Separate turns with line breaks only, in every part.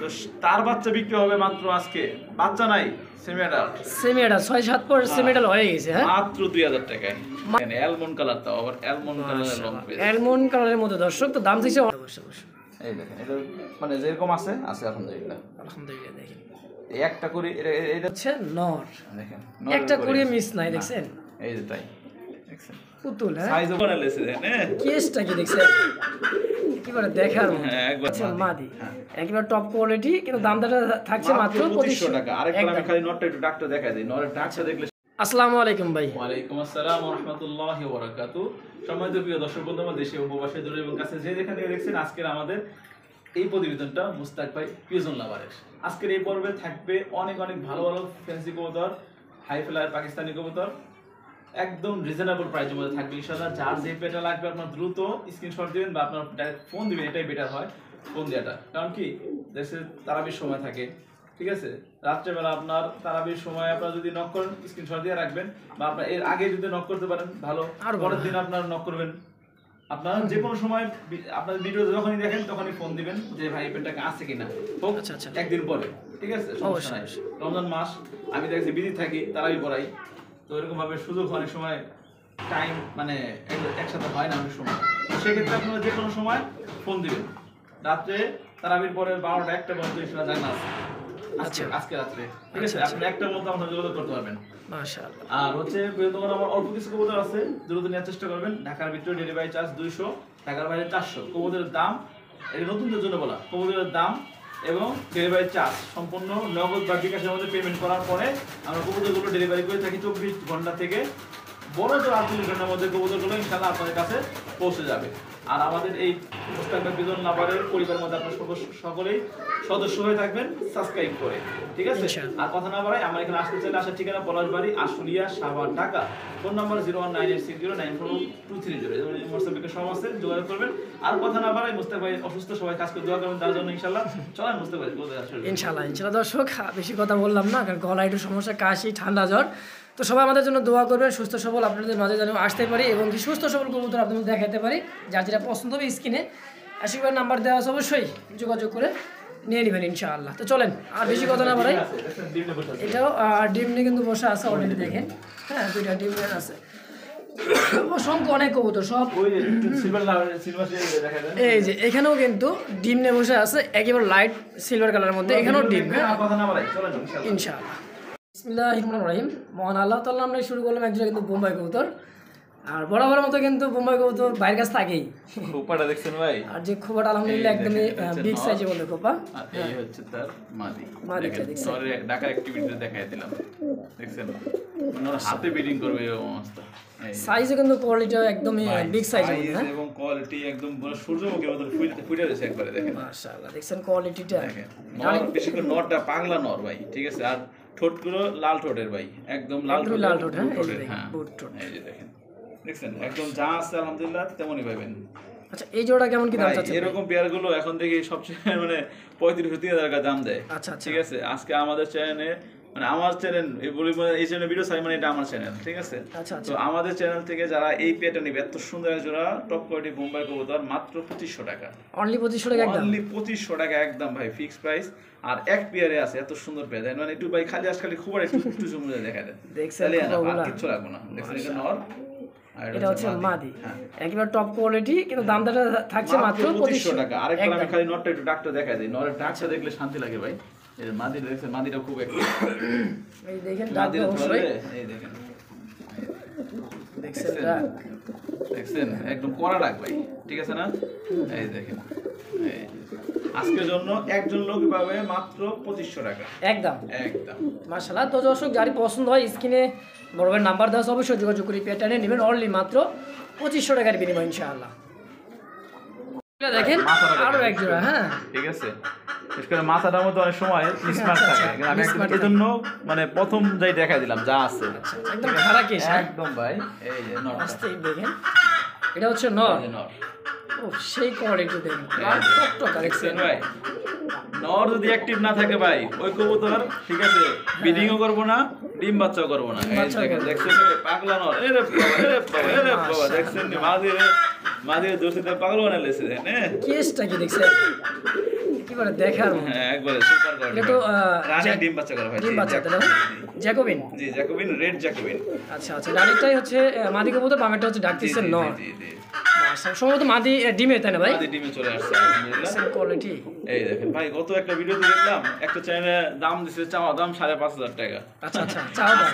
তো তার বাচ্চা বিক্রি হবে মাত্র আজকে বাচ্চা নাই সেমি অ্যাডাল্ট 6-7 পর সেমি অ্যাডাল্ট হয়ে গেছে হ্যাঁ মাত্র 2000 টাকায় মানে অ্যালমন্ড কালার তাও আবার অ্যালমন্ড কালারের লং পেজ
অ্যালমন্ড কালারের মধ্যে দর্শক তো দাম দিছে
এই দেখেন এটা মানে যেরকম আছে আলহামদুলিল্লাহ
দেখেন
এই একটা করে এটা
হচ্ছে নর
দেখেন
একটা করে মিস নাই দেখছেন
এই যে তাই দেখছেন
পুতুল হ্যাঁ
সাইজও বানালেছে হ্যাঁ
কেসটা কি দেখছেন একেবারে দেখার মতো আচ্ছা মাদি একেবারে টপ কোয়ালিটি কিন্তু দামটা থাকছে মাত্র 2500
টাকা আরেকবার আমি খালি নটটা একটু ডাকটা দেখাই দেই নরের ডাকটা দেখলে
আসসালামু আলাইকুম ভাই
ওয়া আলাইকুম আসসালাম ওয়া রাহমাতুল্লাহি ওয়া বারাকাতুহু সম্মানিত প্রিয় দর্শক বন্ধু আমার দেশে ও প্রবাসী দূরে এবং কাছে যে যেখানে দেখছেন আজকের আমাদের এই প্রতিবেদনটা মুস্তাক ভাই পিজন লাভারের আজকের এই পর্বে থাকবে অনেক অনেক ভালো ভালো ফ্যান্সি কবুতর হাই ফ্লায়ার পাকিস্তানি কবুতর একদম রিজনেবল প্রাইসের মধ্যে থাকবে ইনশাআল্লাহ যার যে পেটা লাগবে আপনার দ্রুত স্ক্রিনশট দিবেন বা আপনার ডাইরেক্ট ফোন দিবেন এটাই বেটার হয় ফোন দেওয়াটা কারণ কি দেশে তারাবির সময় থাকে ঠিক আছে রাত্রেবেলা আপনার তারাবির সময় আপনারা যদি নক করেন স্ক্রিনশট দিয়ে রাখবেন বা আপনার এর আগে যদি নক করতে পারেন ভালো আর পরের দিন আপনারা নক করবেন আপনারা যে কোনো সময় আপনার ভিডিও যখনই দেখেন তখনই ফোন দিবেন যে ভাই পেটাকে আছে কিনা হোক একদিন পরে ঠিক আছে সমস্যা নাই রমজান মাস আমি দেখছি বিজি থাকি তারাবি পড়াই তো এরকম ভাবে সুযোগ অনেক সময় টাইম মানে একসাথে হয় না অনেক সময় তো সেক্ষেত্রে আপনারা যে কোনো সময় ফোন দিবেন রাত্রে তারাবির পরে 12টা 1টা পর্যন্ত ইনশাআল্লাহ জানা আছে আজকে রাত্রে ঠিক আছে আপনি একটার মধ্যে আমাদের যোগাযোগ করতে পারবেন
মাশাআল্লাহ
আর হচ্ছে তোমার আমার অল্প কিছু কবুতর আছে দ্রুত নেওয়ার চেষ্টা করবেন ঢাকার ভিতরে ডেলিভারি চার্জ 200 ঢাকার বাইরে 400 কবুতরের দাম এটা নতুনদের জন্য বলা কবুতরের দাম এবং ডেলিভারি চার্জ সম্পূর্ণ নগদ বা বিকাশের মধ্যে পেমেন্ট করার পরে আমরা কবুতরগুলো ডেলিভারি করে থাকি 24 ঘন্টা থেকে বড় জোর 48 ঘন্টার মধ্যে কবুতরগুলো ইনশাআল্লাহ আপনাদের কাছে পৌঁছে যাবে আর আমাদের এই মুস্তাক ভাই পিজন লাভারের পরিবারের মধ্যে আপনারা সকলেই সদস্য হয়ে থাকবেন সাবস্ক্রাইব করে ঠিক আছে আর কথা না বাড়াই আমরা এখানে আসতে চাইলে আসার ঠিকানা পলাশবাড়ি আশুলিয়া সাভার ঢাকা ফোন নাম্বার 01986094230 হোয়াটসঅ্যাপে সব আছে যোগাযোগ করবেন আর কথা না বাড়াই মুস্তাক ভাই অসুস্থ সবাই কাজ করে দোয়া করবেন তার জন্য ইনশাআল্লাহ চলেন মুস্তাক ভাই বলতে আসলে
ইনশাআল্লাহ দর্শক বেশি কথা বললাম না কারণ গলায় একটু সমস্যা কাশি ঠান্ডা জ্বর তো সবাই আমাদের জন্য দোয়া করবেন সুস্থ সবল আপনাদের মাঝে যেন আসতে পারি এবং কি সুস্থ সবল কবুতর আপনাদের দেখাতে পারি যার যেটা পছন্দ হবে স্ক্রিনে আশীর্বাদ নাম্বার দেওয়া আছে অবশ্যই যোগাযোগ করে নিয়ে নেবেন ইনশাআল্লাহ তো চলেন আর বেশি কথা না বাড়াই এটাও ডিম নিয়ে কিন্তু বসে আছে অলরেডি দেখেন হ্যাঁ দুইটা ডিম নিয়ে আছে অসংখ্য অনেক কবুতর সব এই যে এখানেও কিন্তু ডিম নিয়ে বসে আছে একেবারে লাইট সিলভার কালারের মধ্যে এখানেও ডিম ইনশাআল্লাহ বিসমিল্লাহির রহমানির রহিম মহান আল্লাহ তাআলা আমরা শুরু করলাম একজোড়া কিন্তু বোম্বাই কবুতর আর বরাবর মতো কিন্তু বোম্বাই কবুতর বাইরের কাছ থাকেই
খোপাটা দেখছেন ভাই
আর যে খোপাটা আলহামদুলিল্লাহ একদমই বিগ সাইজে বলে খোপা
আর এই হচ্ছে তার মাদি
মাদিটা দেখছেন
সরি ঢাকা অ্যাক্টিভিটিতে দেখাই দিলাম দেখছেন ওনার হাতে বিডিং করবে এই অবস্থা
সাইজে কিন্তু কোয়ালিটি একদমই বিগ সাইজে
হ্যাঁ এবং কোয়ালিটি একদম পুরো সূর্যমুখীর মতো ফুটে রয়েছে একবারে দেখেন
মাশাআল্লাহ দেখছেন কোয়ালিটিটা
দেখেন নর বেশি করে নরটা পাগলা নর ভাই ঠিক আছে আর ঠোঁটগুলো লাল ঠোঁটের ভাই একদম লাল
ঠোঁট হ্যাঁ বুট ঠোঁট
এই যে দেখেন দেখছেন একদম যা আছে আলহামদুলিল্লাহ তেমনই পাবেন
আচ্ছা এই জোড়া কেমন কি দাম চাচ্ছেন
এরকম পেয়ারগুলো এখন থেকে সবচেয়ে মানে 35-30 টাকা দাম দেয়
আচ্ছা
ঠিক আছে আজকে আমাদের চ্যানেলে মানে আমার চ্যানেল এই চ্যানেলে ভিডিও চাই মানে এটা আমার চ্যানেল ঠিক আছে তো আমাদের চ্যানেল থেকে যারা এই পেয়ারটা নেবে এত সুন্দর জোড়া টপ কোয়ালিটি বোম্বাই কবুতর মাত্র 2500 টাকা
অনলি 2500 টাকা একদম
অনলি 2500 টাকা একদম ভাই ফিক্স প্রাইস আর এক পেয়ারে আছে এত সুন্দর পেয়ার মানে একটু ভাই খালি খুব একটু জমুজে দেখা দেয়
দেখছেন
আর কিছু লাগবে না দেখছেন এটা নর
এটা হচ্ছে মাদি একেবারে টপ কোয়ালিটি কিন্তু দামটা থাকছে মাত্র 2500
টাকা আরেকবার আমি খালি নরটা একটু ডাকটা দেখাই দেই নরের ডাকটা দেখলে শান্তি লাগে ভাই এই মাদি দেখছেন মাদিটা খুব একটু
এই দেখেন ডাকটা অবশ্যই
এই দেখেন
দেখছেন
একদম কড়া ডাক ভাই ঠিক আছে না এই দেখেন আজকের জন্য একজন লোক পাবে মাত্র 2500 টাকা
একদম
মাশাআল্লাহ
তো দর্শক যার পছন্দ হয় স্ক্রিনে বড় ভাই নাম্বার দেওয়া আছে অবশ্যই যোগাযোগ করে পেটানে নেবেন অনলি মাত্র 2500 টাকার বিনিময়ে ইনশাআল্লাহ দেখেন আরো এক জোড়া হ্যাঁ
ঠিক আছে বিশেষ করে মাথাটার মধ্যে অনেক সময় মিসম্যাচ থাকে আমি এই জন্য মানে প্রথম যাই দেখাই দিলাম যা আছে
একদম খাড়া কেশ
একদম ভাই এই যে নর
আস্তে দেখেন এটা হচ্ছে নর ও সেই কোয়ালিটি দেখেন টকটক দেখছেন
ভাই নর যদি অ্যাক্টিভ না থাকে ভাই ওই কবুতর ঠিক আছে ব্রিডিংও করব না ডিম বাচ্চাও করব না এই দেখেন দেখছেন পাগলা নর এরে বাবা দেখছেন মাঝে দোষিতে পাগল বানাইছে হ্যাঁ
কেসটা কি দেখছেন একেবারে দেখার মতো।
হ্যাঁ একবারে সুপার কোয়ালিটি।
এটা তো
রানী ডিম বাচ্চা করে ভাই।
ডিম বাচ্চা তাই না? জ্যাকোবিন।
জি জ্যাকোবিন, রেড জ্যাকোবিন।
আচ্ছা আচ্ছা, রানীটাই হচ্ছে মাদি কবুতর, বামেরটা হচ্ছে ডাকতেছে নর।
জি জি।
মাশাআল্লাহ, সম্ভবত মাদি ডিমে তাই না ভাই?
মাদি ডিমে চলে আসছে আলহামদুলিল্লাহ।
Same quality.
এই দেখেন ভাই, গত একটা ভিডিওতে দেখলাম একটা চ্যানেলে দাম দিছে, চাওয়া দাম 5,500 টাকা।
আচ্ছা আচ্ছা, চাও দাম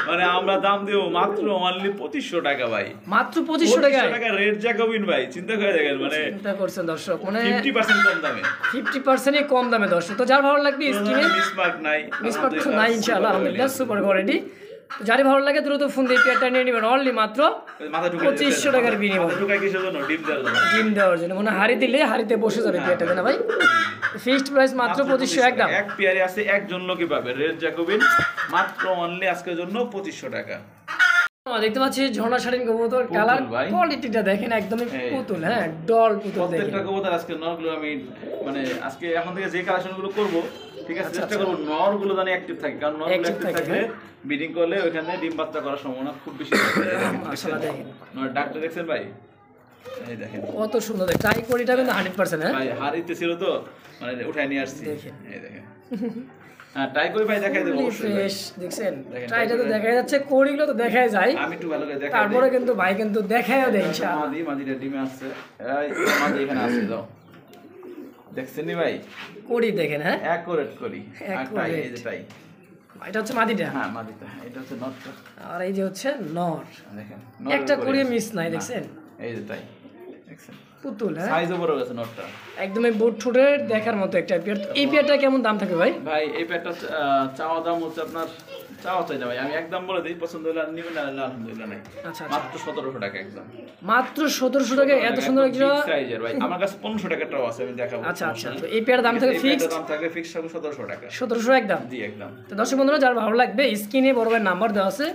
মানে আমরা দাম দিব মাত্র অনলি 2500 টাকা ভাই।
মাত্র 2500 টাকায়
টাকা রেড জ্যাকোবিন ভাই, চিন্তা করে দেখেন, মানে
চিন্তা করছেন দর্শক, মানে
50% কম দামে।
50%ই কম দামে দর্শক। তো যার ভালো লাগবে স্ক্রিনে
মিসমার্ক নাই,
মিসমার্ক তো নাই ইনশাআল্লাহ, আলহামদুলিল্লাহ সুপার কোয়ালিটি। যারই ভালো লাগে দ্রুত ফোন দিয়ে পেয়ারটা নিয়ে নেবেন অনলি মাত্র
মাথা ঢুকে
2500 টাকার বিনিময়ে।
মাথা ঢুকায় কিসের জন্য? ডিম দেওয়ার জন্য।
ডিম দেওয়ার জন্য, মানে হাড়ি দিলে হাড়িতে বসে যাবে পেয়ারটা, তাই না ভাই? ফিক্সড প্রাইস মাত্র 2500 একদম।
এক পেয়ারে আছে একজন লোকই পাবে রেড জ্যাকোবিন, মাত্র অনলি আজকের জন্য 2500 টাকা।
দেখতে পাচ্ছি ঝর্ণা শাড়ির কবুতর, কালার
ভাই।
কোয়ালিটিটা দেখেন একদমই পুতুল, হ্যাঁ ডল পুতুল দেখেন।
প্রত্যেকটা কবুতর আজকে নরগুলো আমি মানে আজকে এখন থেকে যে কালেকশনগুলো করব, ঠিক আছে, চেষ্টা করব নরগুলো জানি অ্যাক্টিভ থাকে, কারণ নরগুলো
Active
অ্যাক্টিভ
থাকে,
থাকলে ব্রিডিং করলে ওখানে ডিম বাচ্চা করার সম্ভাবনা খুব বেশি থাকে।
মাশাআল্লাহ দেখেন।
নর ডাকটা দেখছেন ভাই? এই দেখেন
কত সুন্দর দেখ, ট্রাই করিটা কিন্তু 100%, হ্যাঁ
ভাই, হারিতে ছিল তো মানে উঠায় নিয়ে আসছি।
দেখেন।
এই দেখেন। হ্যাঁ ট্রাই করে ভাই দেখাই দেব অবশ্যই ভাই।
ফ্রেশ দেখছেন,
দেখেন,
ট্রাইটা তো দেখা যাচ্ছে, কোড়িগুলো তো দেখাই যায়,
আমি একটু ভালো করে দেখাই
তারপরে কিন্তু ভাই কিন্তু দেখায়ও দেয় ইনশাআল্লাহ।
মাদিটা ডিমে আসছে, এই মাদি এখানে আসছে, দাও দেখছেন নি ভাই?
কোড়ি দেখেন, হ্যাঁ
অ্যাকুরেট করি। আর টাই, এই যে টাই।
এটা হচ্ছে মাদিটা,
হ্যাঁ মাদিটা, এটা হচ্ছে নটটা।
আর এই যে হচ্ছে নর,
দেখেন
একটা কোড়ি মিস নাই দেখছেন,
এই যে টাই দেখছেন,
পুতুল, হ্যাঁ
সাইজও বড় গেছে নটটা।
একদমই বুট ঠোঁটের দেখার মতো একটা পেয়ার। এই পেয়ারটা কেমন দাম থাকে ভাই?
ভাই এই প্যাটটা চাওয়া দাম হচ্ছে আপনার, চাওয়া চাই না ভাই, আমি একদম বলে দিই, পছন্দ হলে নিবেন, না হলে আলহামদুলিল্লাহ নাই।
আচ্ছা আচ্ছা,
মাত্র 1700 টাকা একদম।
মাত্র 1700 টাকা, এত সুন্দর একটা
সাইজের ভাই। আমার কাছে 1500 টাকাটাও আছে, আমি দেখাবো।
আচ্ছা আচ্ছা, তো এই পেয়ার দাম থাকে
এই
ফিক্সড
প্যাটটার দাম থাকবে ফিক্স হবে 1700 টাকা।
1700 একদম।
জি একদম।
তো দর্শক বন্ধুরা, যার ভালো লাগবে স্ক্রিনে বড় ভাইয়ের নাম্বার দেওয়া আছে,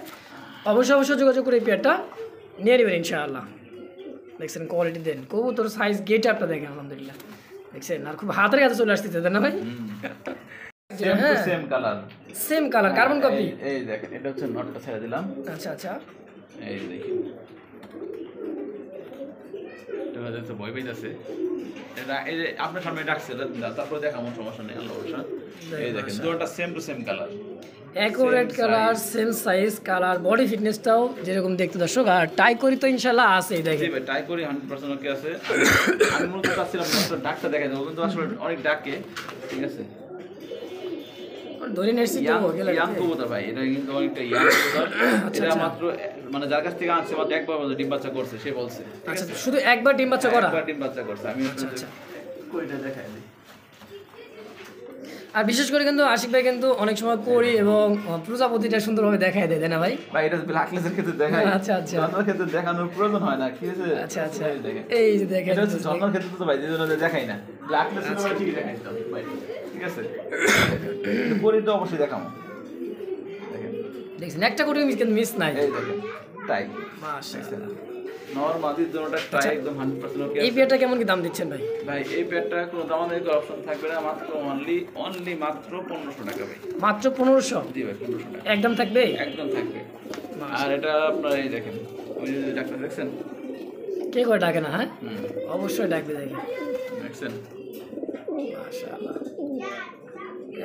অবশ্যই অবশ্যই যোগাযোগ করে এই পেয়ারটা নিয়ে নেবেন ইনশাআল্লাহ। দেখছেন কোয়ালিটি দেন, কবুতর সাইজ গেট আপটা দেখেন আলহামদুলিল্লাহ, দেখছেন আর খুব হাতের কাছে চলে আসতেছে, তাই না ভাই?
Same to same colour,
same colour, carbon copy.
এই দেখেন, এটা হচ্ছে নটটা ছেড়ে দিলাম।
আচ্ছা আচ্ছা,
এই দেখেন, এটা হচ্ছে ভয় পাইতেছে, এটা এই যে আপনার সামনে ডাকছে, তারপরে দেখাবো, সমস্যা নেই, আল্লাহ ভরসা। এই দেখেন দুটোটা same to same colour,
accurate colour, same size colour, body ফিটনেসটাও যেরকম দেখতে দর্শক, আর টাই করি তো ইনশাআল্লাহ আছে
জি
দেখেন।
ভাই ট্রাই করি 100% ওকে আছে। আমি মূলত চাচ্ছিলাম ডাকটা দেখাই দেবো, কিন্তু আসলে অনেক ডাকে, ঠিক আছে।
ধরে নিয়েছি তো গেলে
ইয়াং কবুতর ভাই, এটা কিন্তু অনেকটা ইয়াং কবুতর। এটা মাত্র মানে যার কাছ থেকে আনছে মাত্র একবার ডিম বাচ্চা করছে, সে বলছে।
আচ্ছা, শুধু একবার ডিম বাচ্চা করা?
একবার ডিম বাচ্চা করছে। আমি
আচ্ছা আচ্ছা,
কইটা দেখাই দিই।
আর বিশেষ করে কিন্তু আশিক ভাই কিন্তু অনেক সময় করি এবং প্রজাপতিটা সুন্দরভাবে দেখায় দেয়, তাই না ভাই?
ভাই এটা ব্ল্যাকলেসের ক্ষেত্রে দেখাই,
আচ্ছা আচ্ছা,
জন্নার ক্ষেত্রে দেখানোর প্রয়োজন হয় না, কি হয়েছে?
আচ্ছা আচ্ছা,
এই দেখেন,
এই যে দেখেন,
এটা হচ্ছে জন্নার ক্ষেত্রে তো ভাই যে জন্য দেখাই না, ব্ল্যাকলেসের ক্ষেত্রে ঠিকই দেখাইতাম ভাই, ঠিক আছে। পরি তো অবশ্যই দেখাবো, দেখেন
দেখছেন একটা করে মিস নাই।
এই দেখেন তাই,
মাশাআল্লাহ।
নরমাদির জন্যটা ট্রাই একদম 100% ওকে।
এই পেয়ারটা কেমন কি দাম দিচ্ছেন ভাই?
ভাই এই পেয়ারটা কোনো দামাদামি করার অপশন থাকবে না, মাত্র অনলি মাত্র 1500 টাকা ভাই।
মাত্র 1500?
জি ভাই 1500 টাকা
একদম থাকবে?
একদম থাকবে। আর এটা আপনার এই দেখেন, ওই যে ডাক্তার দেখছেন,
কে করে ডাকে না? হ্যাঁ
হুম
অবশ্যই ডাকবে, দেখেন
দেখছেন,
মাশাআল্লাহ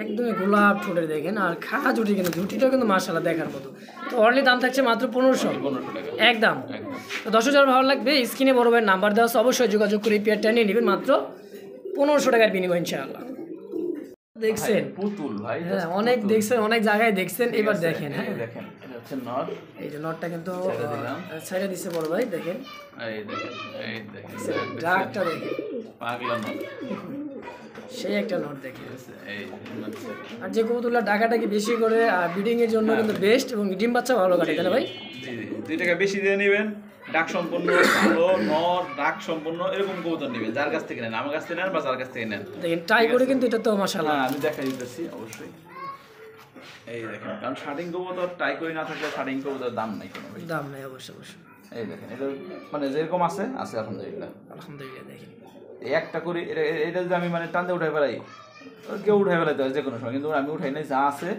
একদমই গোলাপ ঠোঁটের দেখেন, আর খাড়া জুটি কিন্তু, জুটিটাও কিন্তু মাশাআল্লাহ দেখার মতো। তো অনলি দাম থাকছে মাত্র 1500
টাকা
একদম।
একদম।
তো 10,000 ভালো লাগবে স্ক্রিনে বড় ভাইয়ের নাম্বার দেওয়া আছে, অবশ্যই যোগাযোগ করে এই পেয়ারটা নিয়ে নেবেন মাত্র 1500 টাকার বিনিময় ইনশাআল্লাহ। দেখছেন
পুতুল ভাই,
হ্যাঁ অনেক দেখছেন, অনেক জায়গায় দেখছেন, এবার দেখেন। হ্যাঁ
দেখেন এটা হচ্ছে নর,
এই যে নটটা কিন্তু
ছেড়ে দিলাম।
ছেড়ে দিচ্ছে বড় ভাই, দেখেন
এই দেখেন, এই দেখেন
ডাকটা দেখেন,
পাগলা নর,
সেই একটা নট দেখেন।
এই
আর যে কবুতরগুলো ডাকাটাকে বেশি করে আর ব্রিডিং এর জন্য কিন্তু বেস্ট, এবং ডিম বাচ্চা ভালো কাটে, তাই না ভাই?
জি জি, 2 টাকা বেশি দিয়ে নেবেন, ডাক সম্পন্ন ভালো নর, ডাক সম্পন্ন এরকম কবুতর নেবেন, যার কাছ থেকে নেন, আমার কাছ থেকে নেন বা যার কাছ থেকে নেন।
দেখেন ট্রাই করে কিন্তু এটা তো মাশাআল্লাহ।
হ্যাঁ আমি দেখাই দিতেছি অবশ্যই, এই দেখেন, কারণ শার্টিং কবুতর ট্রাই করে না থাকলে শার্টিং কবুতর দাম নাই কোনো ভাই,
দাম নাই অবশ্যই অবশ্যই।
এই দেখেন এটা মানে যেরকম আছে আছে আলহামদুলিল্লাহ।
আলহামদুলিল্লাহ দেখেন
এই একটা করে এটা যদি আমি মানে টানতে উঠাই ফেলাই, কেউ উঠাই ফেলাইতে হয় যে কোনো সময়, কিন্তু আমি উঠাই নাই, যা আছে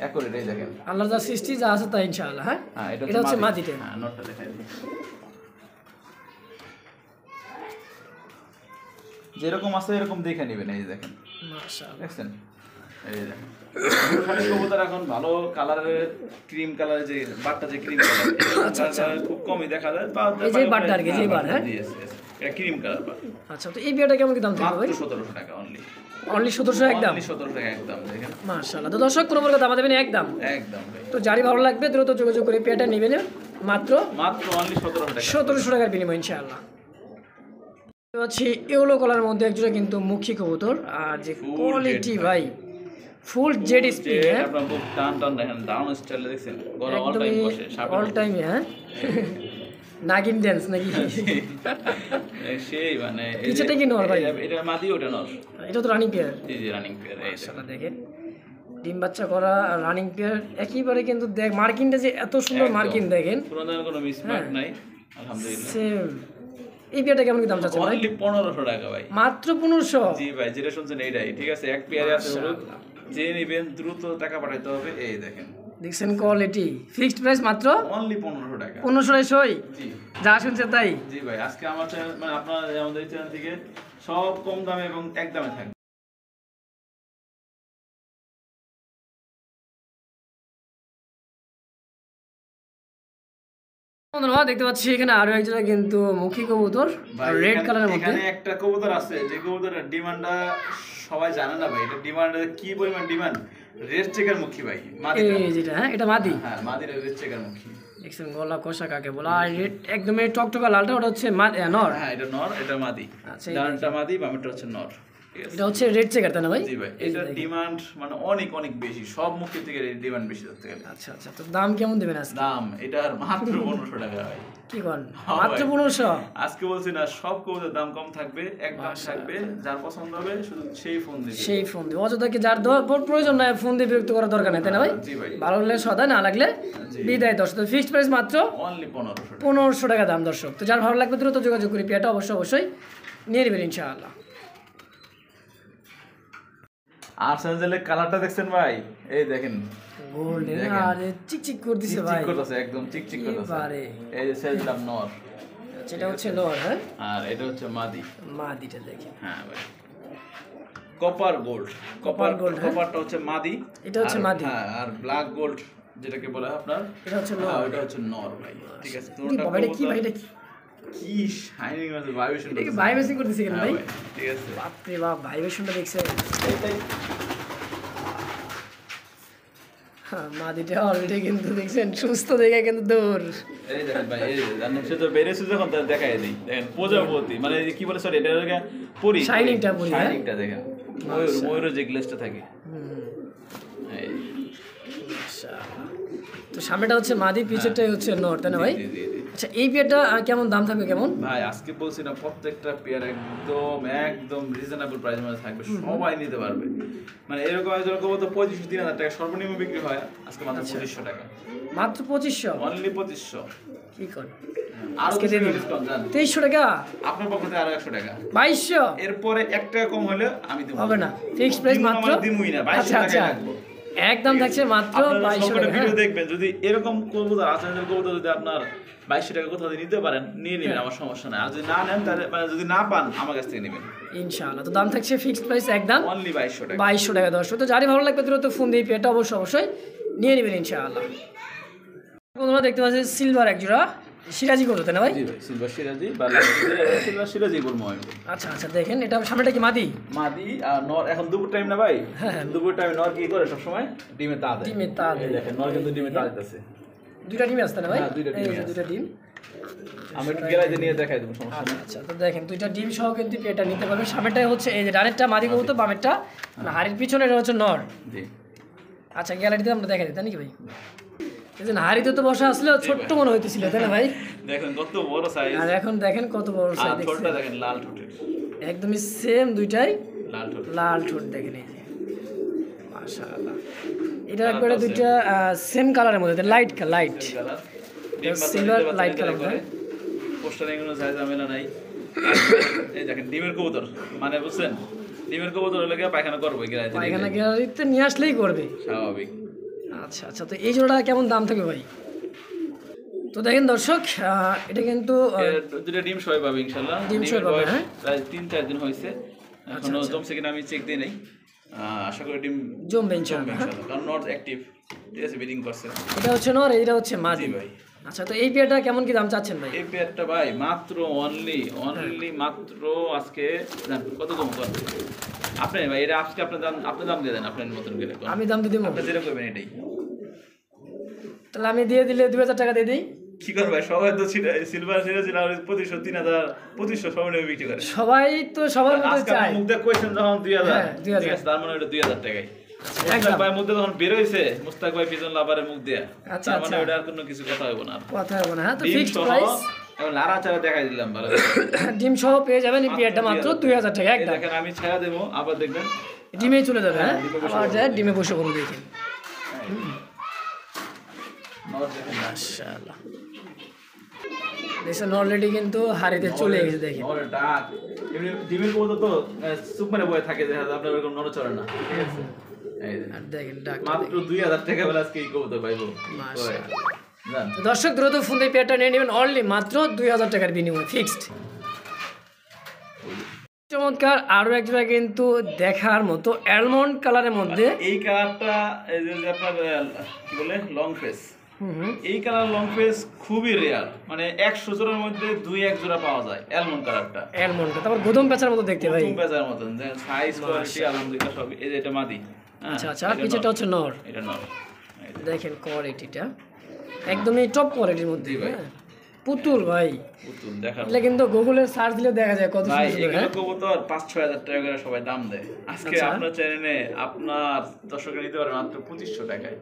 এক করে এটাই দেখেন।
আল্লাহর যা সৃষ্টি যা আছে তাই ইনশাআল্লাহ। হ্যাঁ
হ্যাঁ
এটা হচ্ছে মাদিটা।
হ্যাঁ নটটা দেখাই দিই, যেরকম আছে এরকম দেখে নেবেন। এই যে দেখেন,
মাশাআল্লাহ
দেখছেন, এই যে দেখেন শালিক কবুতর এখন ভালো কালারের ক্রিম কালারের যে বাটটা, যে ক্রিম কালার খুব কমই দেখা যায়।
এই যে বাটটা আর কি, যে বার, হ্যাঁ
এটা ক্রিম কালার বাট।
আচ্ছা, তো এই বিয়াটা কেমন কি দাম থাকবে ভাই?
মাত্র 1700 টাকা অনলি।
অনলি 1700 একদম?
অনলি 1700 টাকা একদম, দেখেন
মাশাআল্লাহ। তো দর্শক কোনো প্রকার দাম দেবেন একদম?
একদম ভাই।
তো যারই ভালো লাগবে দ্রুত যোগাযোগ করে পেয়ারটা নেবেন মাত্র
অনলি 1700 টাকা।
1700 টাকার বিনিময় ইনশাআল্লাহ। হচ্ছে ইয়েলো কালারের মধ্যে একজোড়া কিন্তু মুখী কবুতর, আর যে কোয়ালিটি ভাই, ফুল জেড স্পিড, হ্যাঁ
আপনারা খুব টান টান দেখেন, ডাউন স্টাইলে দেখছেন, গলা অল টাইম বসে সাপের
অল টাইম, হ্যাঁ নাগিন ড্যান্স নাকি
সেই মানে
পিছেটা কি নর ভাই?
এটা মাদি, ওটা নর।
এটা তো রানিং পেয়ার।
জি জি রানিং পেয়ার। এই
মাশাআল্লাহ দেখেন ডিম বাচ্চা করা রানিং পেয়ার একেবারে, কিন্তু দেখ মার্কিংটা যে এত সুন্দর মার্কিং দেখেন,
কোনো ধরনের কোনো মিসমার্ক নাই আলহামদুলিল্লাহ।
সেম। এই পেয়ারটা কেমন কি দাম চাচ্ছেন ভাই?
অনলি 1500 টাকা ভাই।
মাত্র 1500?
জি ভাই, যেটা শুনছেন এইটাই ঠিক আছে। এক পেয়ারে আছে হলুদ, যে নেবেন দ্রুত টাকা পাঠাইতে হবে। এই দেখেন,
দেখছেন কোয়ালিটি, ফিক্সড প্রাইস মাত্র
অনলি 1500 টাকা।
1500 সই?
জি
যা শুনছে তাই?
জি ভাই, আজকে আমার চ্যানেল মানে আপনার আমাদের চ্যানেল থেকে সব কম দামে এবং এক দামে থাকবে।
বন্ধুরা দেখতে পাচ্ছি এখানে আরো একজোড়া কিন্তু মুখী কবুতর রেড কালারের মধ্যে।
এখানে একটা কবুতর আছে, যে কবুতরের ডিমান্ডটা সবাই জানে না ভাই। এটা ডিমান্ড কি পরিমাণ ডিমান্ড, রেড চেকার মুখী ভাই, মাদিটা।
এই যেটা, হ্যাঁ এটা মাদি।
হ্যাঁ মাদিটা রেড চেকার মুখী।
দেখছেন গলা কষা কাকে বলা, আর রেড একদম এই টকটকা লালটা ওটা হচ্ছে নর।
হ্যাঁ এটা নর, এটা মাদি।
আচ্ছা,
ডানটা মাদি, বামেরটা হচ্ছে নর।
এটা হচ্ছে রেড চেকার তাই না ভাই?
জি ভাই, এটা ডিমান্ড মানে অনেক অনেক বেশি, সব মুখী থেকে ডিমান্ড বেশি ধরতে গেলে।
আচ্ছা আচ্ছা, তো দাম কেমন দেবেন আজকে?
দাম এটার মাত্র 1500 টাকা ভাই।
কি কোন
হ্যাঁ
মাত্র
ভাই।
1500?
আজকে বলছি না, সব কবুতরের দাম কম থাকবে, একদম থাকবে। যার পছন্দ হবে শুধু সেই ফোন দিবে।
সেই ফোন দিবে, অযথা কি যার প্রয়োজন নাই ফোন দিয়ে বিরক্ত করার দরকার নাই তাই না ভাই?
জি ভাই।
ভালো লাগলে সদা, না লাগলে
জি।
বিদায়। দর্শক তো ফিক্সড প্রাইস মাত্র
অনলি 1500 টাকা।
1500 টাকা দাম দর্শক। তো যার ভালো লাগবে দ্রুত যোগাযোগ করি, পেয়ারটা অবশ্যই নিয়ে নেবেন ইনশাআল্লাহ।
আর্সেনালের কালারটা দেখছেন ভাই? এই দেখেন
গোল্ডেন আর চিকচিক করতেছে ভাই,
চিকচিক করতেছে, একদম চিকচিক করতেছে।
এবারে
এই যে সেলদাম নর,
যেটা হচ্ছে নর, হ্যাঁ
আর এটা হচ্ছে মাদি।
মাদিটা দেখেন,
হ্যাঁ ভাই, কপার গোল্ড।
কপার গোল্ড, হ্যাঁ
কপারটা হচ্ছে মাদি,
এটা হচ্ছে মাদি।
হ্যাঁ, আর ব্ল্যাক গোল্ড যেটাকে বলা হয় আপনার,
এটা হচ্ছে নর।
হ্যাঁ ওটা হচ্ছে নর ভাই। ঠিক আছে,
কি বাবা, এটা কি ভাই? এটা
কি শাইনিং আছে, ভাইব্রেশন।
এটা কি ভাইব্রেশন করতেছে কেন ভাই?
ঠিক আছে,
বাপ রে বাপ, ভাইব্রেশনটা দেখছেন?
এইটাই
হ্যাঁ, মাদিটা অলরেডি কিন্তু দেখছেন সুস্থ দেখে কিন্তু দৌড়।
এই দেখেন ভাই, এই জানেন সে তো বেরেছে যখন তার দেখাই দেই। দেখেন প্রজাপতি মানে এই যে কি বলে, সরি এটা হলো পরি,
শাইনিংটা পরি, হ্যাঁ?
শাইনিংটা দেখেন, ময়ূরের যে গ্লেজটা থাকে। এই
মাশাআল্লাহ। তো সামনেটা হচ্ছে মাদি, পিছেরটাই হচ্ছে নর তাই না ভাই?
জি, জি, জি।
আচ্ছা, এই পেয়ারটা কেমন দাম থাকবে কেমন?
ভাই আজকে বলছি না, প্রত্যেকটা পেয়ার একদম একদম রিজনেবল প্রাইসের মধ্যে থাকবে, সবাই নিতে পারবে। মানে এরকম একজন কবো তো 2500-3000 টাকা সর্বনিম্ন বিক্রি হয়, আজকে মাত্র 2500 টাকা।
মাত্র 2500?
অনলি 2500।
কি কর
আরো
আজকে
কিছু
দিয়ে দিন।
ডিসকাউন্ট জান,
2300 টাকা?
আপনার পক্ষ থেকে আরো 100 টাকা।
2200?
এরপরে 1 টাকা কম হলে আমি দেব।
হবে না, ফিক্সড প্রাইস
দিমু না
মাত্র?
মানে দিমুই না, 2200
আচ্ছা
টাকায়
আচ্ছা,
রাখবো।
একদম থাকছে মাত্র
আপনারা
2200
সবকটা
টাকা।
ভিডিও দেখবেন, যদি এরকম কবুতর আচার্যের কবুতর যদি আপনার 2200 টাকা কোথাও দিয়ে নিতে পারেন, নিয়ে নেবেন, আমার সমস্যা নাই। আর যদি না নেন তাহলে মানে যদি না পান আমার কাছ থেকে নেবেন
ইনশাআল্লাহ। তো দাম থাকছে ফিক্সড প্রাইস একদম
অনলি 2200 টাকা।
2200 টাকা দর্শক। তো যারই ভালো লাগবে দ্রুত ফোন দিয়ে পেয়ারটা অবশ্যই নিয়ে নেবেন ইনশাআল্লাহ। বন্ধুরা দেখতে পাচ্ছেন সিলভার একজোড়া সিরাজি কবুতর তাই না ভাই?
জি ভাই, সিলভার সিরাজি বা সিলভার সিরাজি বলবো আমি।
আচ্ছা আচ্ছা, দেখেন এটা সামনেটা কি মাদি?
মাদি আর নর। এখন দুপুর টাইম না ভাই,
হ্যাঁ।
দুপুর টাইমে নর কি করে সব সময় ডিমে তা দেয়।
ডিমে তা দেয়।
এই দেখেন নর কিন্তু ডিমে তা দিতেছে।
দুইটা ডিম আছে তাই না ভাই?
হ্যাঁ, দুইটা ডিম
এই যে
আছে।
দুইটা ডিম।
আমি একটু গেলাইতে নিয়ে দেখাই দেবো, সমস্যা নেই।
আচ্ছা, তো দেখেন দুইটা ডিম সহ কিন্তু পেয়ারটা নিতে পারবেন। সামনেটাই হচ্ছে এই যে ডানেরটা মাদি কবুতর, বামেরটা হাড়ির পিছনে এটা হচ্ছে নর।
জি
আচ্ছা, গ্যালারিতে আমরা দেখাই দিই তাই নাকি ভাই? এই যে হাড়িতে তো বসা আসলে ছোট্ট মনে হইতেছিল তাই না ভাই?
দেখেন কত বড় সাইজ,
আর এখন দেখেন কত বড়
আর
সাইজ
ঠোঁটটা
দেখছেন?
দেখেন লাল ঠোঁটের,
একদমই সেম দুইটাই
লাল ঠোঁট।
লাল ঠোঁট দেখেন এই যে মাশাআল্লাহ। এটা একবারে দুইটা সেম কালারের মধ্যে, লাইট লাইট
কালার ডিম
silver
বাচ্চা
light
নিতে
color
করে পোস্টারে কোনো সাইজ ঝামেলা নাই। এই দেখেন ডিমের কবুতর, মানে বুঝছেন ডিমের কবুতর হলে কি পায়খানা করবে গিরাইতে
পায়খানা গ্যালারিতে নিয়ে আসলেই করবে।
স্বাভাবিক।
আচ্ছা আচ্ছা, তো এই জোড়াটা কেমন দাম থাকবে ভাই? তো দেখেন দর্শক এটা কিন্তু
দুটো ডিম সবাই পাবে ইনশাল্লাহ।
ডিম সবাই
ডিমের
পাবে,
বয়স
হ্যাঁ।
প্রায় 3-4 দিন হয়েছে, এখনো জমছে কিনা আমি চেক দিই নাই। আশা করি ডিম
জমবে ইনশাল্লাহ, হ্যাঁ।
ইনশাল্লাহ, কারণ নট অ্যাক্টিভ, ঠিক আছে, ব্রিডিং করছে।
এটা হচ্ছে নর, এটা হচ্ছে মাদি।
জি ভাই।
আচ্ছা, তো এই পেয়ারটা কেমন কি দাম চাচ্ছেন ভাই?
এই পেয়ারটা ভাই মাত্র অনলি মাত্র আজকে কত কম কর আপনি ভাই, এটা আজকে আপনি দাম দিয়ে দেন আপনার মতন করে।
আমি দাম দিয়ে দেবো?
আপনি যেটা করবেন এটাই।
তাহলে আমি দিয়ে দিলে 2000 টাকা দিয়ে দিই।
কি করবে ভাই, সবাই তো সিলভার ছিল 2500 3000 2500 সবাই নেবে বিক্রি করে।
সবাই তো সবার মতো
আজকে
চায়।
মুখ দিয়ে কইছেন যখন 2000,
হ্যাঁ, 2000
ঠিক আছে, তার মানে ওটা 2000 টাকায়।
একদম।
মুস্তাক ভাই মুখ দিয়ে যখন বের হইছে, মুস্তাক ভাই পিজন লাভারের মুখ দিয়ে,
আচ্ছা,
তার মানে
আচ্ছা।
ওটা আর কোনো কিছু কথা হইব না।
কথা হবে না, হ্যাঁ। তো
ডিম
ফিক্সড
সহ
প্রাইস
এবং লারা চারা দেখাই দিলাম ভালো।
ডিম সহ পেয়ে যাবেন এই পেয়ারটা মাত্র 2000 টাকা
এই
একদম।
দেখেন আমি ছায়া দেবো, আবার দেখবেন
ডিমে চলে যাবে, হ্যাঁ।
ডিমে বসে
আবার যায় ডিমে বসে করুন, দেখেন
নর দেখেন।
মাশাআল্লাহ। দেখছেন অলরেডি কিন্তু হাড়িতে চলে গেছে, দেখেন।
নরের ডাক এমনি ডিমের মতো তো চুপ মানে বয়ে থাকে, দেখা যায় আপনার এরকম নড়চড়ে না, ঠিক আছে। এই যে,
আর দেখেন ডাক
মাত্র 2000 টাকা বেলা আজকে এই কবুতর পাইবো।
মাশাআল্লাহ।
জান
তো দর্শক দ্রুত ফোন দিয়ে পেয়ারটা নিয়ে নেবেন অনলি মাত্র 2000 টাকার বিনিময়ে, ফিক্সড। চমৎকার আরো এক জোড়া কিন্তু দেখার মতো অ্যালমন্ড কালারের মধ্যে।
এই কালারটা এই যে আপনার কি বলে লং ফেস,
হুম,
এই কালার লং ফেস খুবই রেয়ার, মানে 100 জোড়ার মধ্যে 2-1 জোড়া পাওয়া যায় অ্যালমন্ড কালারটা।
অ্যালমন্ড, তারপর গোদম পেঁচার মতো দেখতে ভাই।
তুম বেজার মতন সাইজ কোয়ালিটি আলহামদুলিল্লাহ সব। এই যে এটা মাদি, হ্যাঁ,
আচ্ছা আচ্ছা,
এটা
পিছেটা
নর,
হচ্ছে নর।
এটা নর। এই যে,
দেখেন কোয়ালিটিটা একদমই টপ কোয়ালিটির মধ্যে,
জি ভাই।
হ্যাঁ। পুতুল ভাই,
পুতুল দেখা
এগুলো কিন্তু গুগলে সার্চ দিলে দেখা যায় কত
ভাই।
সুন্দর,
এগুলো
হ্যাঁ।
কবুতর 5-6 হাজার টাকা করে সবাই দাম দেয়। আজকে
আচ্ছা।
আপনার চ্যানেলে আপনার দর্শকরা নিতে পারে মাত্র 2500 টাকায়,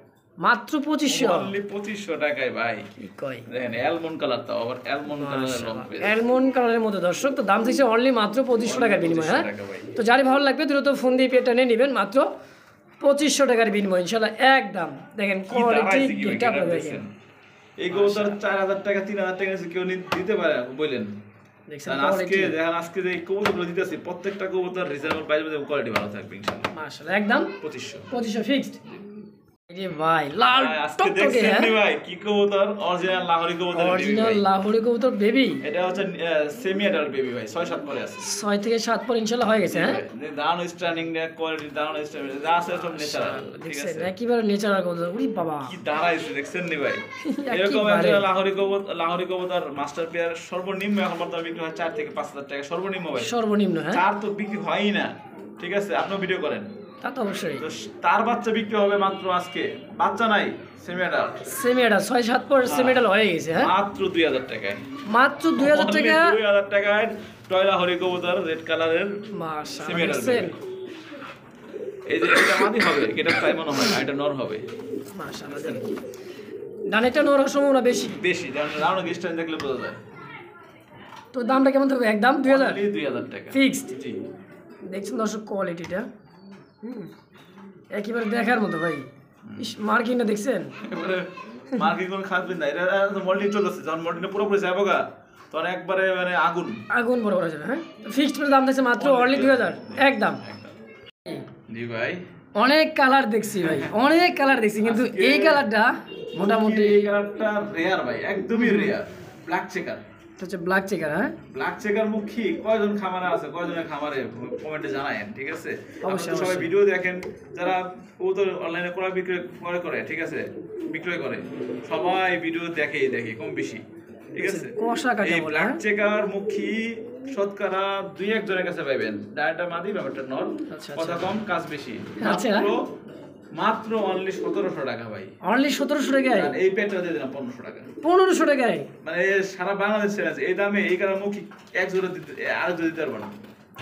মাত্র 2500।
অনলি 2500 টাকায় ভাই।
কি কয়?
দেখেন অ্যালমন্ড কালার, তাও আবার অ্যালমন্ড কালারের লং ফেস,
অ্যালমন্ড কালারের মধ্যে দর্শক, তো দাম থাকছে অনলি মাত্র 2500 টাকার বিনিময়, হ্যাঁ।
2500 টাকা ভাই।
তো যারই ভালো লাগবে দ্রুত ফোন দিয়ে পেটা নিয়ে নেবেন মাত্র 2500 টাকার বিনিময় ইনশাআল্লাহ একদম। দেখেন
কি
কোয়ালিটি
দাঁড়াইছে কি ভাই,
এটা
এটা
দেখেন।
দেখছেন? এই কবুতর 4000 টাকা 3000 টাকা কেউ দিতে পারে বলেন?
দেখছেন
কারণ আজকে
কোয়ালিটি
দেখেন, আজকে যে কবুতরগুলো দিতেছি প্রত্যেকটা কবুতর রিজনেবল প্রাইস মধ্যে কোয়ালিটি ভালো থাকবে ইনশাআল্লাহ।
মাশাআল্লাহ একদম
2500
ফিক্সড। এই যে ভাই লাল
ভাই, আজকে
টকটকে,
দেখছেন
হ্যাঁ।
নি ভাই কি কবুতর, অরিজিনাল লাহোরি কবুতর।
অরিজিনাল লাহোরি কবুতর বেবি,
এটা হচ্ছে সেমি অ্যাডাল্ট বেবি ভাই, 6-7 পরে আছে।
6 থেকে 7 পর ইনশাআল্লাহ হয়ে গেছে, হ্যাঁ।
দাঁড়ানো স্ট্যান্ডিং কোয়ালিটি, দাঁড়ানো স্ট্যান্ডিং যা আছে সব ন্যাচারাল, ঠিক
দেখছেন
আছে।
একেবারে ন্যাচারাল কবুতর, উরি বাবা।
কি দাঁড়াইছে দেখছেন নি ভাই। এরকম
একেবারে।
একটা লাহোরি কবুতর মাস্টার পেয়ার সর্বনিম্ন এখন বর্তমানে বিক্রি হয় 4 থেকে 5000 টাকা সর্বনিম্ন ভাই।
সর্বনিম্ন, হ্যাঁ।
4 তো বিক্রি হয়ই না, ঠিক আছে, আপনিও ভিডিও করেন।
তা তো অবশ্যই।
তো তার বাচ্চা বিক্রি হবে মাত্র আজকে, বাচ্চা নাই, সেমি অ্যাডাল্ট,
সেমিটা 6-7 পর সেমিটা হয়ে গেছে, হ্যাঁ।
মাত্র 2000 টাকায়।
মাত্র 2000 টাকা।
2000 টাকায় টয়লা হরি কবুতর রেড কালারের
মাশাআল্লাহ
সেমি অ্যাডাল্ট।
দেখছেন,
এই যে এটা মাদি হবে, এটা তাই মনে হয় না, এটা নর হবে।
মাশাআল্লাহ দেখেন। ডানেরটা নর হওয়ার সম্ভাবনা বেশি।
বেশি রাউন্ড ডিস্টেন্স দেখলে বোঝা যায়।
তো দামটা কেমন থাকবে? একদম 2000
Only 2000 টাকা
ফিক্সড।
জি।
দেখছেন দর্শক কোয়ালিটিটা, একেবারে দেখার মতো ভাই। ইস মার্কিংটা দেখছেন,
এবারে মার্কেট কোন খাতবেন না, এটা তো মল্টি চলতেছে, যখন মল্টিটা পুরোপুরি যাবো গা তখন একবারে মানে আগুন
আগুন বড় করা যাবে, হ্যাঁ। ফিক্সড দাম দেখছে মাত্র অনলি 2000 একদম।
জি ভাই।
অনেক কালার দেখছি ভাই, অনেক কালার দেখছি, কিন্তু এই কালারটা মোটামুটি
এই কালারটা রেয়ার ভাই, একদমই রেয়ার। ব্ল্যাক চেকার,
এটা হচ্ছে ব্ল্যাক চেকার, হ্যাঁ।
ব্ল্যাক চেকার মুখী কয়জন খামারে আছে, কয়জনের খামারে কমেন্টে জানায়েন, ঠিক আছে।
অবশ্যই,
আপনারা সবাই
অবশ্যই।
ভিডিও দেখেন, যারা কবুতর অনলাইনে ক্রয় বিক্রয় করে, ঠিক আছে, বিক্রয় করে, সবাই ভিডিও দেখে কম বেশি, ঠিক আছে।
কষা কাটা
এই
বলে,
ব্ল্যাক
হ্যাঁ?
চেকার মুখী শতকরা 2-1 জনের কাছে পাইবেন। ডায়াটা মাদি, ব্যাপারটা নর,
আচ্ছা,
কথা কম কাজ বেশি।
আচ্ছা।
মাত্র অনলি 1700 টাকা ভাই।
অনলি 1700 টাকায়,
আর এই পেটটা দিয়ে দিলাম 1500 টাকা।
1500 টাকায়,
মানে সারা বাংলাদেশ ছেড়ে আছে এই দামে, এই কারণে মুখী এক জোড়া দিতে আর জোড়া দিতে পারবো না।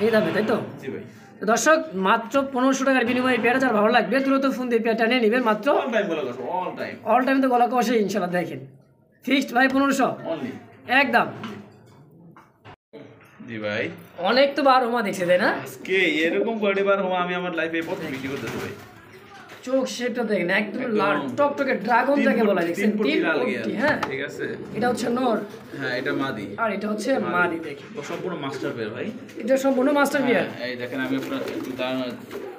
এই দামে, তাই তো?
জি ভাই।
তো দর্শক মাত্র 1500 টাকার বিনিময়ে পেয়ারটা যার ভালো লাগবে দ্রুত ফোন দিয়ে পেয়ারটা নিয়ে নেবেন মাত্র।
অল টাইম বলা কথা, অল টাইম
অল টাইম তো গলা কষে ইনশাআল্লাহ। দেখেন ফিক্সড ভাই 1500
অনলি।
একদম।
জি ভাই।
অনেক তো বার হোমা দেখছে, তাই না?
আজকে এরকম কোয়ালিটি বার হওয়া আমি আমার লাইফে প্রথম বিক্রি করতেছি ভাই।
চোখ শেপটা দেখেন একদম
একদম
লাল টকটকে ড্রাগন যাকে বলা দেখছেন,
3 ফুটি
তিন
লাল
ফুটি,
গিয়া,
হ্যাঁ।
ঠিক আছে।
এটা হচ্ছে নর
হ্যাঁ এটা মাদি,
আর এটা হচ্ছে মাদি। দেখেন
ও সম্পূর্ণ মাস্টার পেয়ার ভাই।
এটা সম্পূর্ণ মাস্টার বিয়ার।
হ্যাঁ, এই দেখেন আমি আপনার একটু দাঁড়ানো,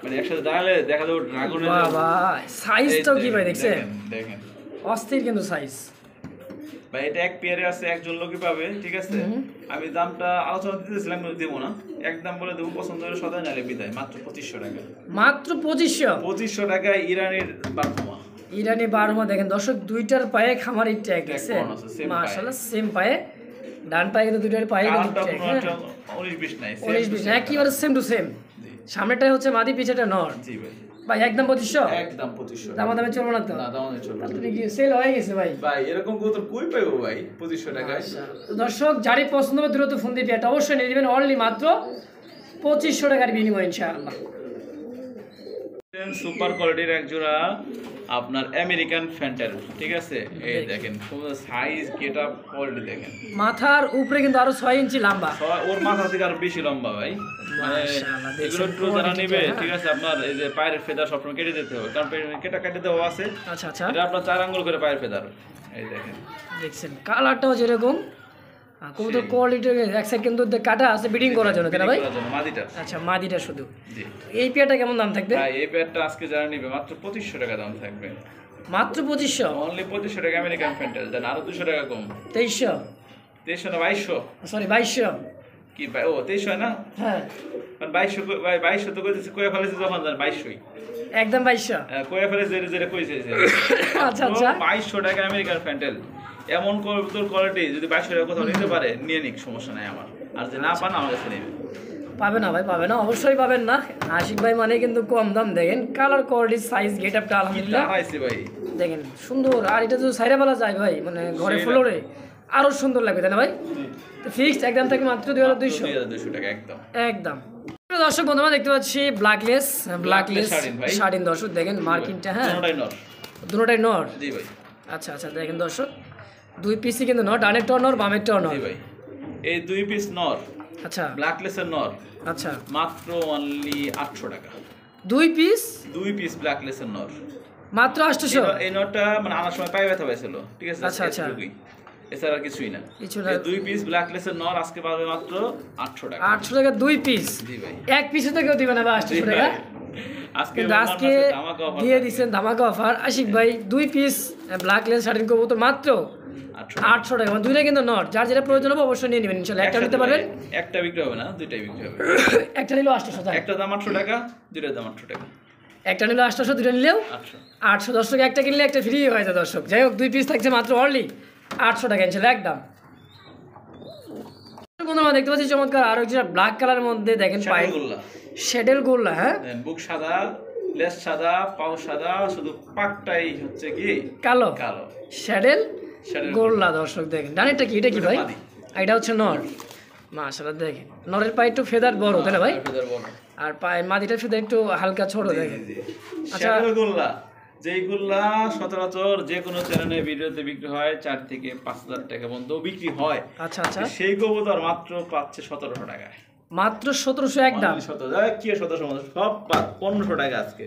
মানে একসাথে দাঁড়ালে দেখা যাবে ড্রাগনের
বাবা সাইজটাও কি ভাই দেখছেন,
দেখেন
অস্থির কিন্তু সাইজ।
ভাই এটা এক পেয়ারে আছে, একজন লোকই পাবে, ঠিক আছে। আমি দামটা আলোচনা দিতেছিলাম, দেবো না, একদম বলে দেবো, পছন্দ হলে সদাই নালে বিদায়, মাত্র 2500 টাকা।
মাত্র 2500
টাকায় ইরানের বারহুমা।
ইরানি বারহুমা দেখেন দর্শক, দুইটার পায়ে খামারি ট্যাগ আছে মাশাআল্লাহ, সেম পায়ে, ডান পায়ে কিন্তু দুইটার পায়ে কিন্তু ট্যাগ,
19-20 নাই,
19-20 না, একেবারে সেম টু সেম। সামনেটাই হচ্ছে মাদি, পিছেটা নর।
জি ভাই,
ভাই একদম 2500,
একদম 2500।
দামাদামে চলবে না তো?
না, দামাদামে চলবে না।
তুমি কি সেল হয়ে গেছে ভাই?
ভাই এরকম কবুতর কই পাইবো ভাই 2500 টাকায়?
তো দর্শক, যারই পছন্দ হবে দ্রুত ফোন দিয়ে পেয়ারটা অবশ্যই নিয়ে নেবেন, অনলি মাত্র 2500 টাকার বিনিময় ইনশাআল্লাহ।
সুপার কোয়ালিটির এক জোড়া আপনার আমেরিকান ফ্যান্টার, ঠিক আছে। এই দেখেন সাইজ, গেটআপ, কোয়ালিটি দেখেন।
মাথার উপরে কিন্তু আরো 6 ইঞ্চি লম্বা,
ওর মাথা থেকে আরো বেশি লম্বা ভাই। মানে
মাশাআল্লাহ,
এগুলো একটু যারা নেবে, ঠিক আছে, আপনার এই যে পায়ের ফেদার সবসময় কেটে দিতে হবে, কারণ কেটে দেওয়া আছে।
আচ্ছা আচ্ছা,
এটা আপনার 4 আঙ্গুল করে পায়ের ফেদার। এই দেখেন,
দেখছেন কালারটাও যেরকম, কবুতর কোয়ালিটি এক সাইড কিন্তু কাটা আছে বিডিং করার জন্য, তাই না ভাই?
মাদিটা।
আচ্ছা, মাদিটা শুধু।
জি।
এই পেয়ারটা কেমন দাম থাকবে?
ভাই এই পেয়ারটা আজকে যারা নেবে মাত্র 2500 টাকা দাম থাকবে।
মাত্র 2500,
অনলি 2500 টাকা আমেরিকান ফ্যান্টার। দেন আরো 200 টাকা কম।
2300,
2300 না 2200?
সরি 2200।
কি ভাই, ও 2300 হয় না?
হ্যাঁ,
কারণ 2200 ভাই, 2200 তো কইতেছে, কইয়া ফেলেছে যখন, জান 2200ই
একদম 2200।
কইয়া ফেলেছে, যেটা কইছে যে
আচ্ছা আচ্ছা,
2200 টাকা আমেরিকান ফ্যান্টেল। এমন কবুতর কোয়ালিটি যদি 2200 টাকা কোথাও নিতে পারে, নিয়ে নিক, সমস্যা নাই আমার। আর যে না পান আমার কাছে নেবে।
পাবে না ভাই, পাবে না, অবশ্যই পাবেন না। আশিক ভাই মানে কিন্তু কম দাম। দেখেন কালার, কোয়ালিটি, সাইজ, গেটআপটা আলহামদুলিল্লাহ
দাঁড়াইছে ভাই,
দেখেন সুন্দর। আর এটা যদি সাইরা বলা যায় ভাই, মানে ঘরে ফ্লোরে আরো সুন্দর লাগবে, তাই না ভাই? তো ফিক্সড একদম থাকে মাত্র 2200
টাকা একদম
একদম। দর্শক বন্ধুরা দেখতে পাচ্ছি ব্ল্যাকলেস শাড়িন। দর্শক দেখেন মার্কিংটা, হ্যাঁ দুটোটাই নর।
জি ভাই।
আচ্ছা আচ্ছা, দেখেন দর্শক, দুই পিসই কিন্তু নর, ডানেরটাও নর, বামেরটাও নর।
জি ভাই, এই 2 পিস নর,
আচ্ছা
ব্ল্যাকলেসের নর,
আচ্ছা,
মাত্র অনলি 800 টাকা।
2 পিস
ব্ল্যাকলেসের নর
মাত্র 800।
এই নটটা মানে আনার সময় পায়ে ব্যথা পাইছিল, ঠিক আছে।
আচ্ছা আচ্ছা,
এছাড়া আর কিছুই না। এই 2 পিস ব্ল্যাকলেসের নর আজকে পাবে মাত্র 800 টাকা।
800 টাকা 2 পিস।
জি ভাই,
এক পিসে তো কেউ দিবে না ভাই 800 টাকা।
আজকে
দিয়ে দিচ্ছেন ধামাকা অফার। আশিক ভাই 2 পিস ব্ল্যাকলেস শাড়িন কবুতর মাত্র 800 টাকা, মানে দুইটা কিন্তু নট। যার যেটা প্রয়োজন হবে অবশ্যই নিয়ে নেবেন ইনশাআল্লাহ। একটা নিতে পারবেন,
একটা বিক্রি হবে না, দুইটাই বিক্রি হবে।
একটা নিলেও 800 টাকা,
একটা দাম 800 টাকা, দুইটার দাম 800 টাকা।
একটা নিলেও 800, দুইটা নিলেও 800। দর্শক একটা কিনলে একটা ফ্রি হয়ে যায় দর্শক। যাই হোক, 2 পিস থাকছে মাত্র অনলি 800 টাকা ইনশাআল্লাহ একদম। বন্ধুরা দেখতে পাচ্ছি চমৎকার আরো একটা ব্ল্যাক কালারের মধ্যে, দেখেন পায়ে শেডেল গোল্লা, হ্যাঁ
বুক সাদা, লেস সাদা, পাও সাদা, শুধু পাকটাই হচ্ছে কি
কালো
কালো।
শেডেল গোল্লা দর্শক দেখেন। ডানেরটা কি, এটা কি ভাই? এটা হচ্ছে নর। মাশাআল্লাহ দেখেন, নরের পায়ে একটু ফেদার বড়, তাই না ভাই? আর পায়ে মাদিটার ফেদার একটু হালকা ছোট দেখেন।
আচ্ছা, গোল্লা যেইগুলা সচরাচর যে কোনো চ্যানেলে ভিডিওতে বিক্রি হয় 4 থেকে 5000 টাকা পর্যন্ত বিক্রি হয়।
আচ্ছা আচ্ছা,
সেই কবুতর মাত্র পাচ্ছে 1700 টাকায়।
মাত্র 1700 একদম।
1700 কি 1700, সব 1500 টাকা আজকে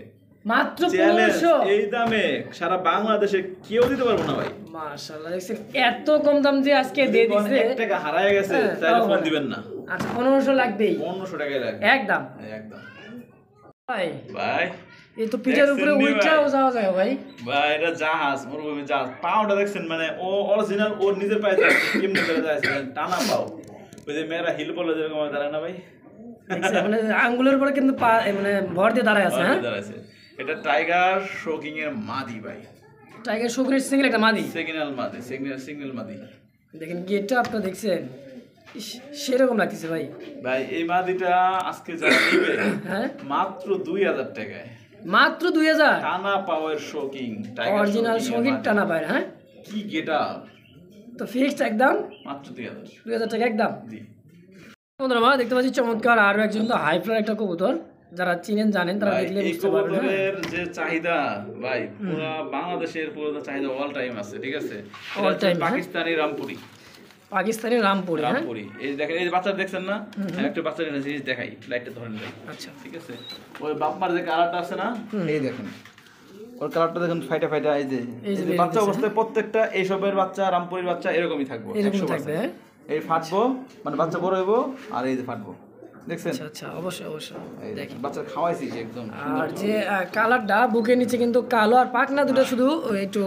মাত্র 1500।
এই দামে সারা বাংলাদেশে কেউ দিতে পারবো না ভাই।
মাশাআল্লাহ দেখছেন এত কম দাম যে আজকে দিয়ে দিয়েছে।
1 টাকা হারায় গেছে, তাইলে ফোন দিবেন না।
আচ্ছা 1500 লাগবেই,
1500 টাকায় লাগবে
একদম
একদম।
ভাই
ভাই
এই তো পিঠের উপরে উইটাও যাওয়া যায় ভাই।
ভাই এটা জাহাজ, মরুভূমি জাহাজ। পাওটা দেখছেন, মানে ও অরিজিনাল, ওর নিজের পায়ে যাচ্ছে, কেমনে করে যাচ্ছে, টানা পাও। ওই যে মেয়েরা হিল বলে যেরকম দাঁড়ায় না ভাই,
মানে আঙ্গুলের উপরে কিন্তু মানে ভর দিয়ে দাঁড়ায় আছে। হ্যাঁ
দাঁড়াইছে। এটা টাইগার শোকিং এর মাদি ভাই,
টাইগার শোকিং এর সিঙ্গেল একটা মাদি,
সিগন্যাল মাদি, সিঙ্গেল মাদি।
দেখেন গেটটা আপনারা দেখছেন, সেরকম লাগতেছে ভাই।
ভাই এই মাদিটা আজকে যারা নিবে,
হ্যাঁ
মাত্র 2000 টাকায়,
মাত্র 2000
টানা পাওয়ার শোকিং, টাইগার
অরিজিনাল শোকিং টানা পায়। হ্যাঁ
কি গেটা,
তো ফিক্সড একদম
মাত্র
2000 টাকা একদম।
জি
বন্ধুরা আমরা দেখতে পাচ্ছি চমৎকার আরো একজন তো হাই ফ্লার একটা কবুতর, যারা চিনেন জানেন তারা দেখলে বুঝতে পারবেন।
কবুতরের যে চাহিদা ভাই, পুরো বাংলাদেশের পুরো চাহিদা অল টাইম আছে, ঠিক আছে।
All time
Pakistani Rampuri,
Pakistani Rampuri. হ্যাঁ
রামপুরি, এই দেখেন, এই বাচ্চা দেখছেন না, একটা বাচ্চা জিনিস দেখাই, লাইটটা ধরেন ভাই।
আচ্ছা
ঠিক আছে, ওই বাপমার যে কালারটা আছে না, এই দেখেন ওর কালারটা দেখুন, ফাইটা এই যে বাচ্চা অবস্থায় প্রত্যেকটা এইসবের বাচ্চা, রামপুরির বাচ্চা এরকমই থাকবে,
এরকম থাকবে।
এই ফাটবো মানে বাচ্চা বড় হইবো, আর এই যে ফাটবো, দেখছেন।
আচ্ছা আচ্ছা, অবশ্যই অবশ্যই দেখি
বাচ্চা খাওয়াইছি একদম।
আর যে কালারটা বুকের নিচে কিন্তু কালো, আর পাখনা দুটো শুধু একটু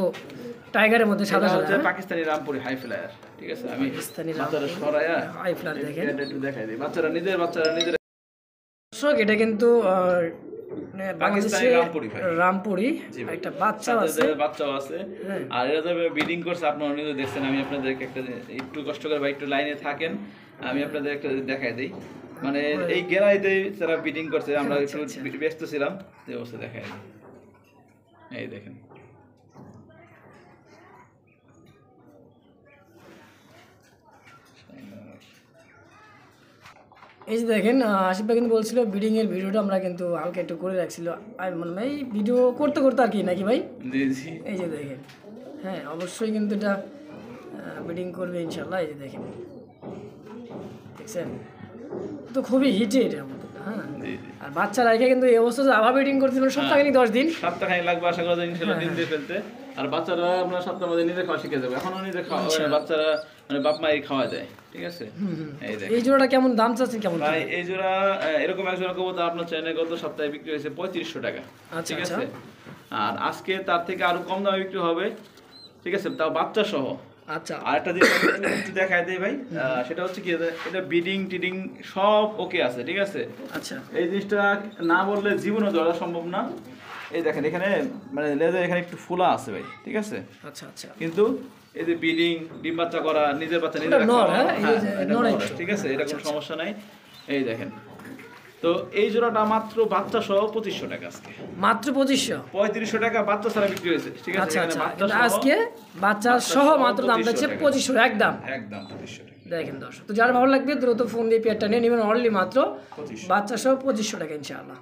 টাইগারের মধ্যে সাদা
এটা
সাদা
হচ্ছে পাকিস্তানি রামপুরি হাই ফ্লায়ার, ঠিক আছে? আমি
পাকিস্তানি
বাচ্চারা সরায়া
হাই ফ্লার দেখেন
এটা একটু দেখাই দিই। বাচ্চারা নিজের
দর্শক, এটা কিন্তু বাংলাদেশে
রামপুরি ভাই।
রামপুরি
জি ভাই।
একটা বাচ্চা
সাথে
আছে।
এদের বাচ্চাও আছে।
হ্যাঁ।
আর এরা যাবে ব্রিডিং করছে, আপনারা নিজে দেখছেন। আমি আপনাদেরকে একটা একটু কষ্ট করে বা একটু লাইনে থাকেন, আমি আপনাদের একটা দেখাই দিই। মানে এই গেরাইতে যারা ব্রিডিং করছে, আমরা একটু ব্যস্ত ছিলাম, এই অবস্থা দেখাই দিই। এই দেখেন,
এই যে দেখেন আশিফ ভাই কিন্তু বলছিল ব্রিডিং এর ভিডিওটা আমরা কিন্তু হালকা একটু করে রাখছিল। আমি মনে ভাই ভিডিও করতে করতে আর কি নাকি ভাই?
জি জি।
এই যে দেখেন, হ্যাঁ অবশ্যই কিন্তু এটা ব্রিডিং করবে ইনশাল্লাহ। এই যে দেখেন, দেখছেন তো খুবই হিটে এটা আমাদের, হ্যাঁ।
জি জি।
আর বাচ্চা রাখে কিন্তু এই অবস্থা আবার ব্রিডিং করছিল সপ্তাহে 10 দিন,
সপ্তাহে লাগবে আশা করা যায় ইনশাআল্লাহ দিন দিয়ে ফেলতে। আর বাচ্চারা আমরা সপ্তাহের মধ্যে নিজে খাওয়া শিখে যাবে। এখনো নিজে খাওয়া, বাচ্চারা মানে বাপ মাই খাওয়া দেয়, ঠিক আছে? এই দেখেন
এই জোড়াটা কেমন দাম চাচ্ছেন কেমন?
ভাই এই জোড়া এরকম এক জোড়া কবুতর আপনার চ্যানেলে গত সপ্তাহে বিক্রি হয়েছে 3500 টাকা,
আচ্ছা,
ঠিক
আচ্ছা।
আছে? আর আজকে তার থেকে আরো কম দামে বিক্রি হবে, ঠিক আছে? তাও বাচ্চা সহ।
আচ্ছা
আর একটা জিনিস আমি একটু দেখাই দেই ভাই, সেটা হচ্ছে কি, এটা বিডিং টিডিং সব ওকে আছে, ঠিক আছে?
আচ্ছা
এই জিনিসটা না বললে জীবনে ধরা সম্ভব না। এই দেখেন এখানে মানে লেজের এখানে একটু ফোলা আছে ভাই, ঠিক আছে?
আচ্ছা আচ্ছা
কিন্তু এই যে ব্রিডিং, ডিম বাচ্চা করা, নিজের বাচ্চা নিজের
ওটা নর, হ্যাঁ, এই যে
এটা
নর
নর,
একটু।
ঠিক আছে? এটা কোনো সমস্যা নাই। এই দেখেন, তো এই জোড়াটা মাত্র বাচ্চা সহ 2500 টাকা আজকে।
মাত্র 2500?
3500 টাকা বাচ্চা ছাড়া বিক্রি হয়েছে, ঠিক আছে?
আচ্ছা
এখানে
আচ্ছা,
বাচ্চা
কিন্তু
সহ
আজকে বাচ্চা সহ মাত্র দাম যাচ্ছে 2500 একদম।
একদম 2500 টাকা।
দেখেন দর্শক, তো যার ভালো লাগবে দ্রুত ফোন দিয়ে পেয়ারটা নিয়ে নেবেন, অনলি মাত্র বাচ্চা সহ 2500 টাকা ইনশাআল্লাহ।